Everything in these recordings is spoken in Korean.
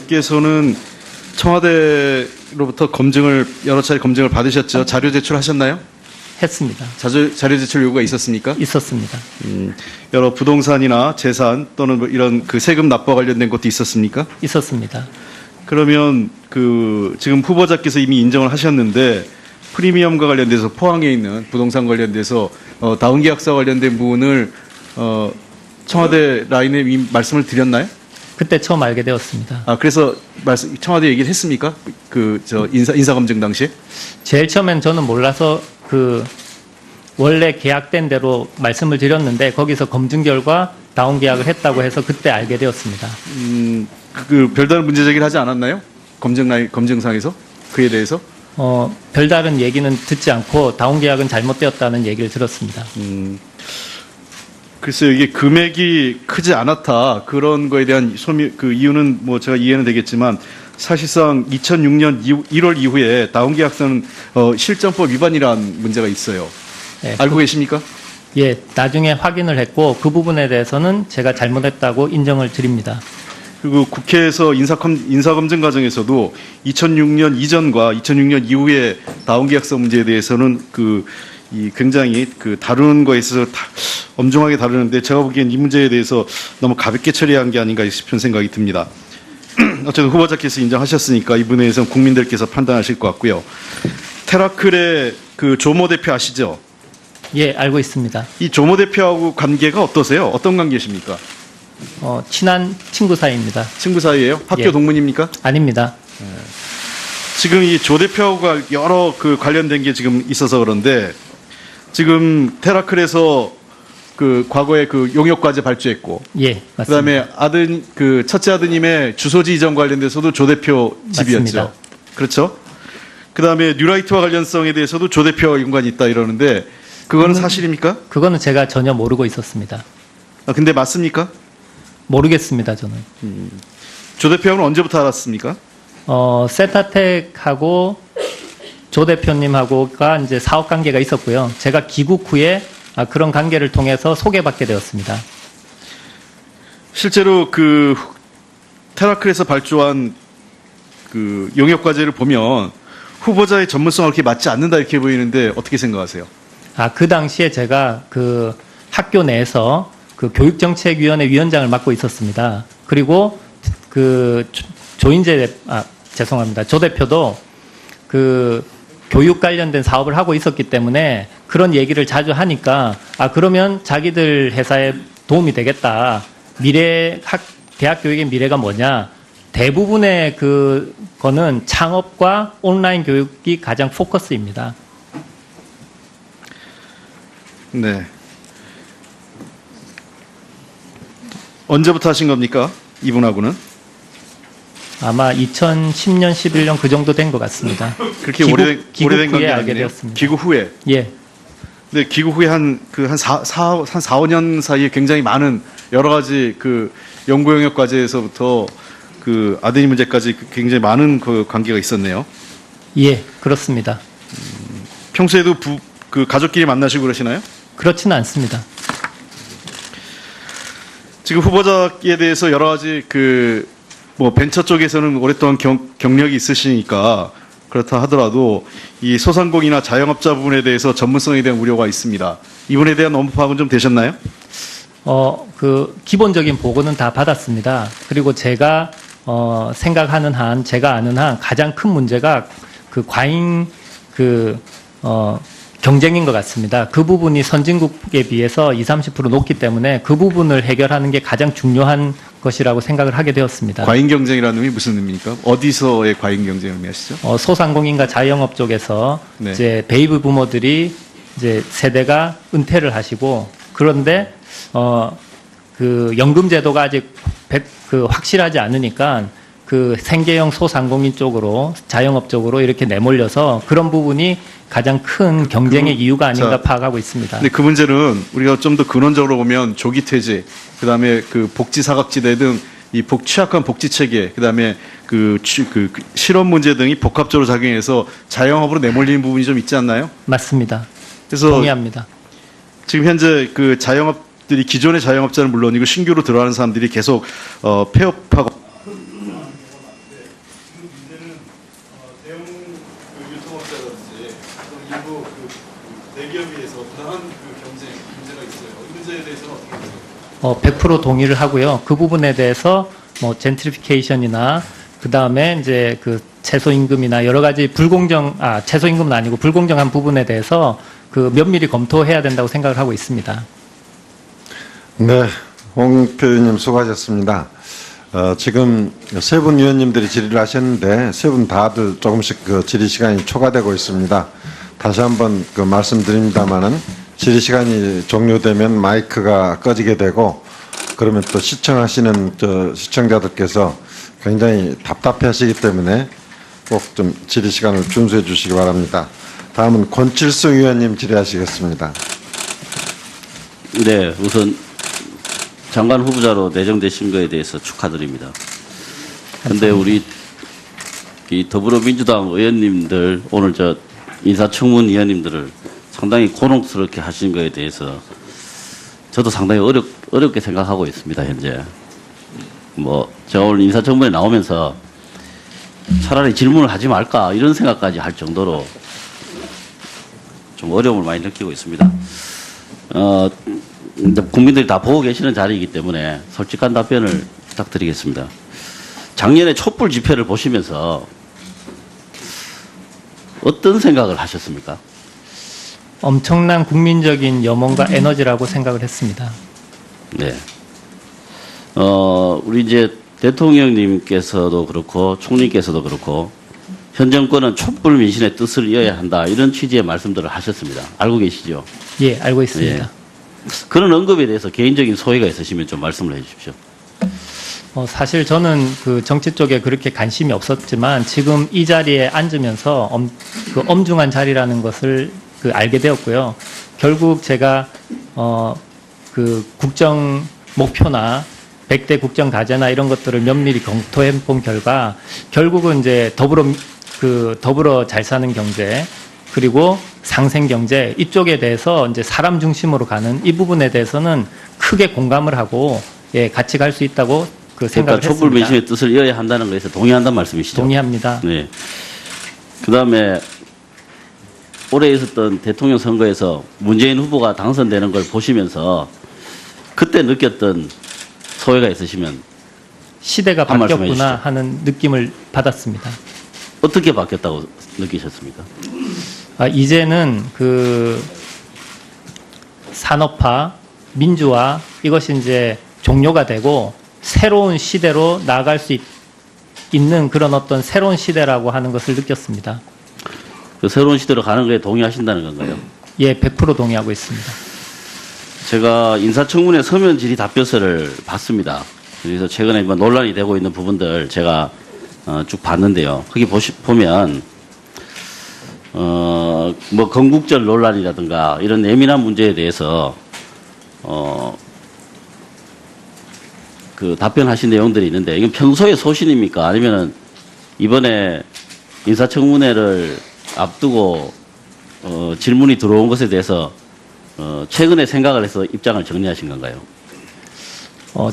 께서는 청와대로부터 여러 차례 검증을 받으셨죠? 자료 제출하셨나요? 했습니다. 자료 제출 요구가 있었습니까? 있었습니다. 여러 부동산이나 재산 또는 뭐 이런 그 세금 납부와 관련된 것도 있었습니까? 있었습니다. 그러면 지금 후보자께서 이미 인정을 하셨는데 프리미엄과 관련돼서 포항에 있는 부동산 관련돼서 다운계약서와 관련된 부분을 청와대 라인에 이미 말씀을 드렸나요? 그때 처음 알게 되었습니다. 그래서 청와대 얘기를 했습니까? 인사검증 당시에? 제일 처음엔 저는 몰라서 원래 계약된 대로 말씀을 드렸는데 거기서 검증 결과 다운 계약을 했다고 해서 그때 알게 되었습니다. 별다른 문제 제기를 하지 않았나요? 검증상에서? 그에 대해서? 별다른 얘기는 듣지 않고 다운 계약은 잘못되었다는 얘기를 들었습니다. 글쎄요, 이게 금액이 크지 않았다. 그런 거에 대한 이유는 뭐 제가 이해는 되겠지만 사실상 2006년 1월 이후에 다운계약서는 실정법 위반이라는 문제가 있어요. 네, 알고 계십니까? 예, 나중에 확인을 했고 그 부분에 대해서는 제가 잘못했다고 인정을 드립니다. 그리고 국회에서 인사검증 과정에서도 2006년 이전과 2006년 이후에 다운계약서 문제에 대해서는 굉장히 다루는 거에 있어서 엄중하게 다루는데 제가 보기엔 이 문제에 대해서 너무 가볍게 처리한 게 아닌가 싶은 생각이 듭니다. 어쨌든 후보자께서 인정하셨으니까 이 부분에 대해서는 국민들께서 판단하실 것 같고요. 테라클의 조모 대표 아시죠? 예, 알고 있습니다. 이 조모 대표하고 관계가 어떠세요? 어떤 관계십니까? 친한 친구 사이입니다. 친구 사이예요? 학교 예. 동문입니까? 아닙니다. 지금 이 조 대표하고 여러 관련된 게 지금 있어서 그런데 지금 테라클에서 과거에 용역과제 발주했고, 예, 맞습니다. 그다음에 첫째 아드님의 주소지 이전 관련돼서도 조 대표 집이었죠. 맞습니다. 그렇죠? 그다음에 뉴라이트와 관련성에 대해서도 조 대표와 연관이 있다 이러는데 그거는 사실입니까? 그거는 제가 전혀 모르고 있었습니다. 근데 맞습니까? 모르겠습니다, 저는. 조 대표는 언제부터 알았습니까? 세타텍하고 조 대표님하고가 이제 사업 관계가 있었고요. 제가 귀국 후에 그런 관계를 통해서 소개받게 되었습니다. 실제로 테라클에서 발주한 용역 과제를 보면 후보자의 전문성과 그렇게 맞지 않는다 이렇게 보이는데 어떻게 생각하세요? 그 당시에 제가 학교 내에서 교육정책위원회 위원장을 맡고 있었습니다. 그리고 조 대표도 교육 관련된 사업을 하고 있었기 때문에 그런 얘기를 자주 하니까 그러면 자기들 회사에 도움이 되겠다. 대학 교육의 미래가 뭐냐? 대부분의 거는 창업과 온라인 교육이 가장 포커스입니다. 네. 언제부터 하신 겁니까? 이분하고는? 아마 2010년, 11년 그 정도 된 것 같습니다. 그렇게 귀국 오래된 관계 후에 알게 아니네요? 되었습니다. 귀국 후에? 예. 네, 귀국 후에 한 4, 5년 사이에 굉장히 많은 여러 가지 연구 영역 과제에서부터 아드님 문제까지 굉장히 많은 관계가 있었네요. 예, 그렇습니다. 평소에도 가족끼리 만나시고 그러시나요? 그렇지는 않습니다. 지금 후보자에 대해서 여러 가지 벤처 쪽에서는 오랫동안 경력이 있으시니까 그렇다 하더라도 이 소상공인이나 자영업자 부분에 대해서 전문성에 대한 우려가 있습니다. 이분에 대한 업무 파악은 좀 되셨나요? 기본적인 보고는 다 받았습니다. 그리고 제가 생각하는 한, 제가 아는 한 가장 큰 문제가 과잉 경쟁인 것 같습니다. 그 부분이 선진국에 비해서 20, 30% 높기 때문에 그 부분을 해결하는 게 가장 중요한 것이라고 생각을 하게 되었습니다. 과잉 경쟁이라는 의미 무슨 의미입니까? 어디서의 과잉 경쟁을 의미하시죠? 소상공인과 자영업 쪽에서 네. 이제 베이비 부모들이 이제 세대가 은퇴를 하시고 그런데 연금 제도가 아직 확실하지 않으니까 생계형 소상공인 쪽으로 자영업 쪽으로 이렇게 내몰려서 그런 부분이 가장 큰 경쟁의 이유가 아닌가 파악하고 있습니다. 근데 그 문제는 우리가 좀 더 근원적으로 보면 조기 퇴직, 그다음에 복지 사각지대 등 이 취약한 복지 체계, 그다음에 실업 문제 등이 복합적으로 작용해서 자영업으로 내몰리는 부분이 좀 있지 않나요? 맞습니다. 그래서 동의합니다. 지금 현재 기존의 자영업자는 물론이고 신규로 들어가는 사람들이 계속 폐업하고 지금 문제는 대형 유통업자라든지 일부 대기업에서 부당한 문제가 있어요. 이 문제에 대해서는 어떻게 보세요? 100% 동의를 하고요. 그 부분에 대해서 뭐 젠트리피케이션이나 그 다음에 이제 그 최소임금이나 여러 가지 최소임금은 아니고 불공정한 부분에 대해서 그 면밀히 검토해야 된다고 생각을 하고 있습니다. 네, 홍 표의원님 수고하셨습니다. 지금 세 분 위원님들이 질의를 하셨는데 세 분 다들 조금씩 그 질의 시간이 초과되고 있습니다. 다시 한번 그 말씀드립니다만은 질의 시간이 종료되면 마이크가 꺼지게 되고 그러면 또 시청하시는 시청자들께서 굉장히 답답해하시기 때문에 꼭 좀 질의 시간을 준수해 주시기 바랍니다. 다음은 권칠수 위원님 질의하시겠습니다. 네, 우선 장관 후보자로 내정되신 거에 대해서 축하드립니다. 그런데 우리 이 더불어민주당 의원님들 오늘 인사청문 위원님들을 상당히 곤혹스럽게 하신 거에 대해서 저도 상당히 어렵게 생각하고 있습니다. 현재 제가 오늘 인사청문회 나오면서 차라리 질문을 하지 말까 이런 생각까지 할 정도로 좀 어려움을 많이 느끼고 있습니다. 국민들이 다 보고 계시는 자리이기 때문에 솔직한 답변을 부탁드리겠습니다. 작년에 촛불 집회를 보시면서 어떤 생각을 하셨습니까? 엄청난 국민적인 염원과 에너지라고 생각을 했습니다. 네. 우리 이제 대통령님께서도 그렇고 총리께서도 그렇고 현 정권은 촛불 민심의 뜻을 이어야 한다 이런 취지의 말씀들을 하셨습니다. 알고 계시죠? 예, 알고 있습니다. 예. 그런 언급에 대해서 개인적인 소회가 있으시면 좀 말씀을 해주십시오. 사실 저는 그 정치 쪽에 그렇게 관심이 없었지만 지금 이 자리에 앉으면서 그 엄중한 자리라는 것을 알게 되었고요. 결국 제가 그 국정 목표나 100대 국정 과제나 이런 것들을 면밀히 검토해 본 결과 결국은 이제 더불어 잘 사는 경제 그리고 상생 경제 이쪽에 대해서 이제 사람 중심으로 가는 이 부분에 대해서는 크게 공감을 하고 같이 갈 수 있다고 생각을 했습니다. 촛불 민심의 뜻을 이어야 한다는 것에서 동의한다는 말씀이시죠? 동의합니다. 네. 그다음에 올해 있었던 대통령 선거에서 문재인 후보가 당선되는 걸 보시면서 그때 느꼈던 소회가 있으시면 시대가 한 말씀 바뀌었구나 해주시죠. 하는 느낌을 받았습니다. 어떻게 바뀌었다고 느끼셨습니까? 이제는 그 산업화, 민주화 이것이 이제 종료가 되고 새로운 시대로 나아갈 수 있는 그런 어떤 새로운 시대라고 하는 것을 느꼈습니다. 그 새로운 시대로 가는 거에 동의하신다는 건가요? 예, 100% 동의하고 있습니다. 제가 인사청문회 서면 질의 답변서를 봤습니다. 그래서 최근에 논란이 되고 있는 부분들 제가 쭉 봤는데요. 거기 보면 건국절 논란이라든가 이런 예민한 문제에 대해서 그 답변하신 내용들이 있는데 이건 평소의 소신입니까? 아니면은 이번에 인사청문회를 앞두고 질문이 들어온 것에 대해서 최근에 생각을 해서 입장을 정리하신 건가요?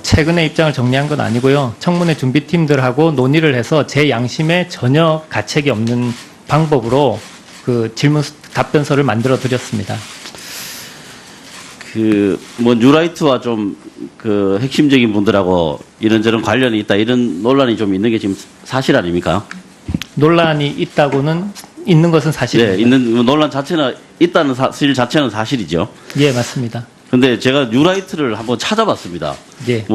최근에 입장을 정리한 건 아니고요. 청문회 준비팀들하고 논의를 해서 제 양심에 전혀 가책이 없는 방법으로 그 질문 답변서를 만들어 드렸습니다. 뉴라이트와 좀 그 핵심적인 분들하고 이런저런 관련이 있다 이런 논란이 좀 있는 게 지금 사실 아닙니까? 논란이 있는 것은 사실입니다. 네, 있는 논란 자체는 있다는 사실 자체는 사실이죠. 예, 맞습니다. 근데 제가 뉴라이트를 한번 찾아봤습니다. 예.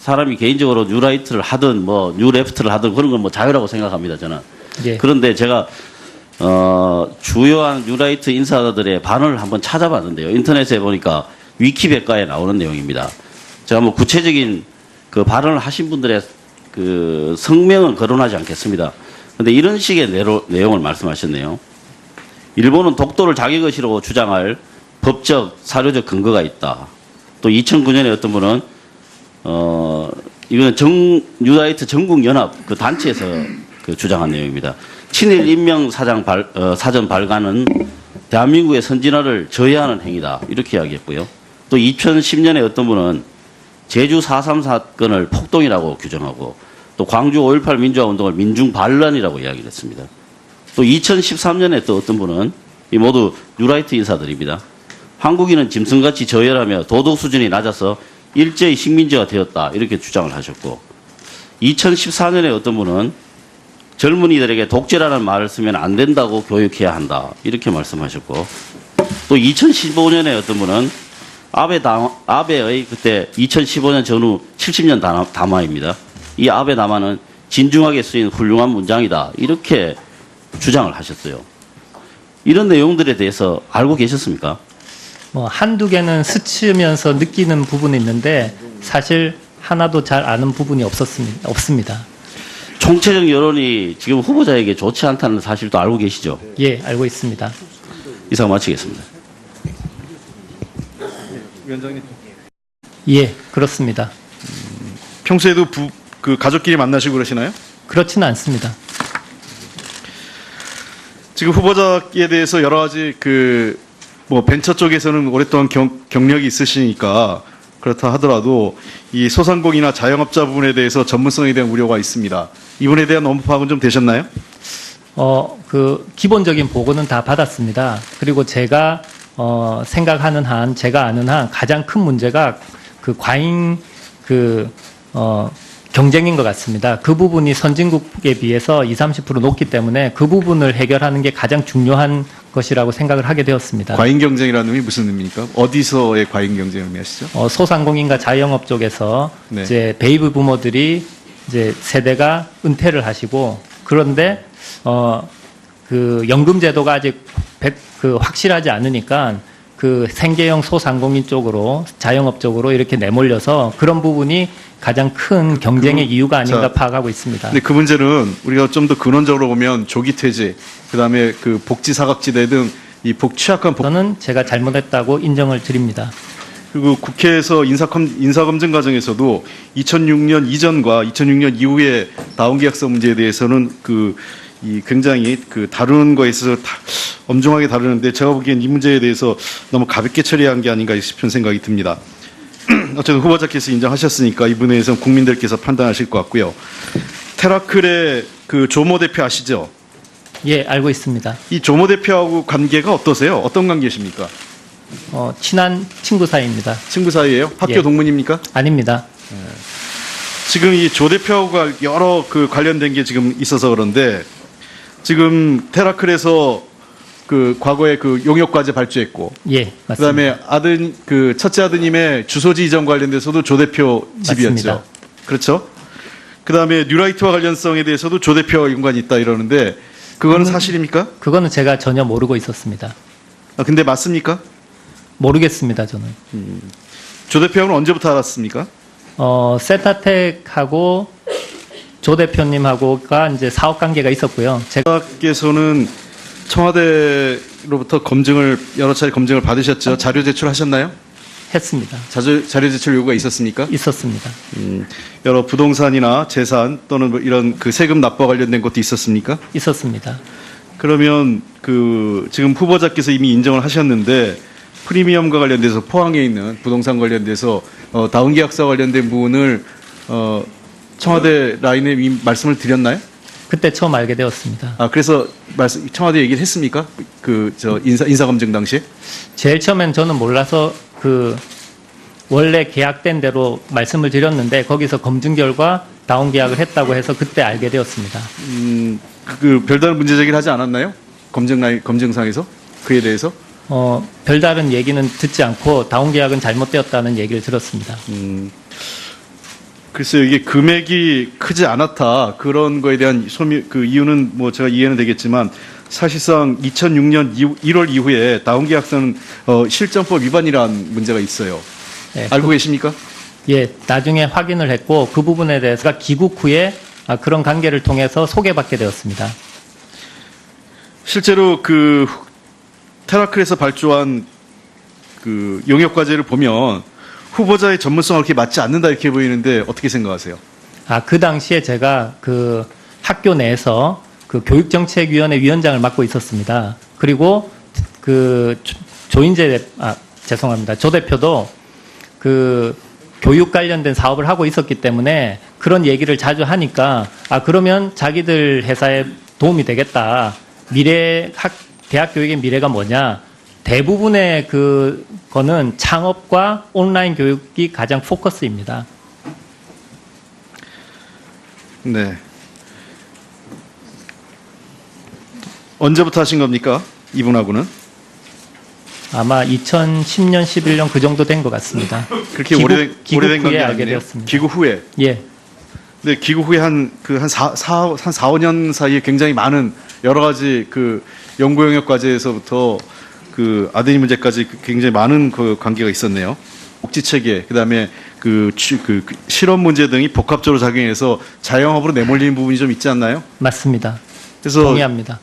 사람이 개인적으로 뉴라이트를 하든 뉴레프트를 하든 그런 건 자유라고 생각합니다, 저는. 예. 그런데 제가 주요한 뉴라이트 인사들의 반응을 한번 찾아봤는데요. 인터넷에 보니까 위키백과에 나오는 내용입니다. 제가 구체적인 그 발언을 하신 분들의 그 성명은 거론하지 않겠습니다. 그런데 이런 식의 내용을 말씀하셨네요. 일본은 독도를 자기 것이라고 주장할 법적, 사료적 근거가 있다. 또 2009년에 어떤 분은 이거는 뉴라이트 전국연합 그 단체에서 그 주장한 내용입니다. 친일 인명 사전 발간은 대한민국의 선진화를 저해하는 행위다. 이렇게 이야기했고요. 또 2010년에 어떤 분은 제주 4.3 사건을 폭동이라고 규정하고 또 광주 5.18 민주화 운동을 민중 반란이라고 이야기를 했습니다. 또 2013년에 또 어떤 분은 이 모두 뉴라이트 인사들입니다. 한국인은 짐승같이 저열하며 도덕 수준이 낮아서 일제히 식민지가 되었다 이렇게 주장을 하셨고 2014년에 어떤 분은 젊은이들에게 독재라는 말을 쓰면 안 된다고 교육해야 한다 이렇게 말씀하셨고 또 2015년에 어떤 분은 아베의 그때 2015년 전후 70년 담화입니다. 이 아베 담화는 진중하게 쓰인 훌륭한 문장이다 이렇게 주장을 하셨어요. 이런 내용들에 대해서 알고 계셨습니까? 뭐 한두 개는 스치면서 느끼는 부분이 있는데 사실 하나도 잘 아는 부분이 없습니다. 총체적 여론이 지금 후보자에게 좋지 않다는 사실도 알고 계시죠? 예, 알고 있습니다. 이상 마치겠습니다. 위원장님. 예, 그렇습니다. 평소에도 그 가족끼리 만나시고 그러시나요? 그렇지는 않습니다. 지금 후보자에 대해서 여러 가지 뭐 벤처 쪽에서는 오랫동안 경력이 있으시니까 그렇다 하더라도 이 소상공인이나 자영업자 부분에 대해서 전문성에 대한 우려가 있습니다. 이분에 대한 업무 파악은 좀 되셨나요? 그 기본적인 보고는 다 받았습니다. 그리고 제가 생각하는 한, 제가 아는 한 가장 큰 문제가 그 과잉 경쟁인 것 같습니다. 그 부분이 선진국에 비해서 20-30% 높기 때문에 그 부분을 해결하는 게 가장 중요한 것이라고 생각을 하게 되었습니다. 과잉 경쟁이라는 의미 무슨 의미입니까? 어디서의 과잉 경쟁을 의미하시죠? 소상공인과 자영업 쪽에서 네. 이제 베이비 부모들이 이제 세대가 은퇴를 하시고 그런데 그 연금 제도가 아직 확실하지 않으니까 그 생계형 소상공인 쪽으로 자영업 쪽으로 이렇게 내몰려서 그런 부분이 가장 큰 경쟁의 이유가 아닌가 파악하고 있습니다. 근데 그 문제는 우리가 좀 더 근원적으로 보면 조기 퇴직, 그다음에 그 복지 사각지대 등 이 취약한 저는 제가 잘못했다고 인정을 드립니다. 그리고 국회에서 인사검증 과정에서도 2006년 이전과 2006년 이후에 다운계약서 문제에 대해서는 굉장히 다루는 거에 있어서 엄중하게 다루는데 제가 보기엔 이 문제에 대해서 너무 가볍게 처리한 게 아닌가 싶은 생각이 듭니다. 어쨌든 후보자께서 인정하셨으니까 이 부분에 대해서는 국민들께서 판단하실 것 같고요. 테라클의 조모 대표 아시죠? 예, 알고 있습니다. 이 조모 대표하고 관계가 어떠세요? 어떤 관계십니까? 친한 친구 사이입니다. 친구 사이예요? 학교 예. 동문입니까? 아닙니다. 지금 이 조 대표하고 여러 관련된 게 지금 있어서 그런데 지금 테라클에서 과거에 용역과제 발주했고 예, 맞습니다. 그다음에 첫째 아드님의 주소지 이전 관련돼서도 조 대표 집이었죠. 맞습니다. 그렇죠? 그다음에 뉴라이트와 관련성에 대해서도 조 대표와 연관이 있다 이러는데 그거는 사실입니까? 그거는 제가 전혀 모르고 있었습니다. 근데 맞습니까? 모르겠습니다, 저는. 조 대표하고는 언제부터 알았습니까? 세타텍하고 조 대표님하고가 이제 사업 관계가 있었고요. 제가 께서는 청와대로부터 여러 차례 검증을 받으셨죠? 자료 제출하셨나요? 했습니다. 자료 제출 요구가 있었습니까? 있었습니다. 여러 부동산이나 재산 또는 뭐 이런 세금 납부와 관련된 것도 있었습니까? 있었습니다. 그러면 지금 후보자께서 이미 인정을 하셨는데 프리미엄과 관련돼서 포항에 있는 부동산 관련돼서 다운계약서 관련된 부분을 청와대 라인에 이미 말씀을 드렸나요? 그때 처음 알게 되었습니다. 그래서 청와대 얘기를 했습니까? 인사검증 당시에? 제일 처음엔 저는 몰라서 원래 계약된 대로 말씀을 드렸는데 거기서 검증 결과 다운 계약을 했다고 해서 그때 알게 되었습니다. 별다른 문제 제기를 하지 않았나요? 검증상에서? 그에 대해서? 별다른 얘기는 듣지 않고 다운 계약은 잘못되었다는 얘기를 들었습니다. 글쎄요, 이게 금액이 크지 않았다. 그런 거에 대한 이유는 뭐 제가 이해는 되겠지만 사실상 2006년 1월 이후에 다운계약서는 실정법 위반이라는 문제가 있어요. 네, 알고 계십니까? 예, 나중에 확인을 했고 그 부분에 대해서 귀국 후에 그런 관계를 통해서 소개받게 되었습니다. 실제로 테라클에서 발주한 용역과제를 보면 후보자의 전문성과 그렇게 맞지 않는다 이렇게 보이는데 어떻게 생각하세요? 그 당시에 제가 학교 내에서 교육정책위원회 위원장을 맡고 있었습니다. 그리고 조 대표도 교육 관련된 사업을 하고 있었기 때문에 그런 얘기를 자주 하니까 그러면 자기들 회사에 도움이 되겠다. 대학 교육의 미래가 뭐냐? 대부분의 그거는 창업과 온라인 교육이 가장 포커스입니다. 네. 언제부터 하신 겁니까? 이분하고는? 아마 2010년, 11년 그 정도 된 것 같습니다. 그렇게 귀국 오래된 후에 관계 알게 아니네요. 되었습니다. 귀국 후에. 예. 네, 귀국 후에 한 4, 5년 사이에 굉장히 많은 여러 가지 그 연구 영역 과제에서부터 그 아드님 문제까지 굉장히 많은 그 관계가 있었네요. 복지 체계, 그다음에 그 실업 문제 등이 복합적으로 작용해서 자영업으로 내몰리는 부분이 좀 있지 않나요? 맞습니다. 그래서 동의합니다.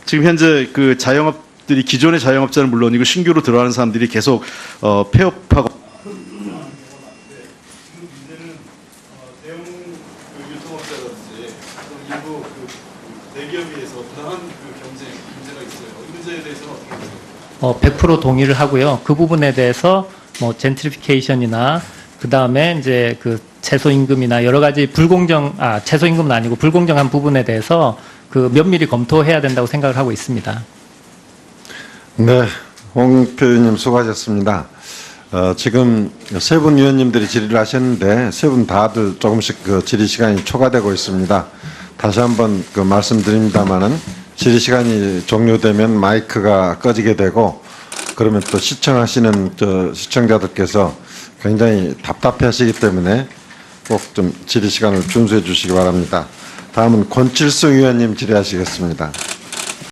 지금 현재 그 자영업들이 기존의 자영업자는 물론이고 신규로 들어가는 사람들이 계속 폐업하고 유통업자라든지 일부 대기업에 의해서 부당한 경쟁 문제가 있어요. 이 문제에 대해서는 어떻게 보세요? 100% 동의를 하고요. 그 부분에 대해서 뭐 젠트리피케이션이나 그 다음에 이제 그 최소임금이나 여러 가지 최소임금은 아니고 불공정한 부분에 대해서 그 면밀히 검토해야 된다고 생각을 하고 있습니다. 네, 홍 표님 수고하셨습니다. 지금 세 분 위원님들이 질의를 하셨는데 세 분 다들 조금씩 그 질의 시간이 초과되고 있습니다. 다시 한번 그 말씀드립니다만은 질의 시간이 종료되면 마이크가 꺼지게 되고 그러면 또 시청하시는 시청자들께서 굉장히 답답해하시기 때문에 꼭 좀 질의 시간을 준수해 주시기 바랍니다. 다음은 권칠수 위원님 질의하시겠습니다.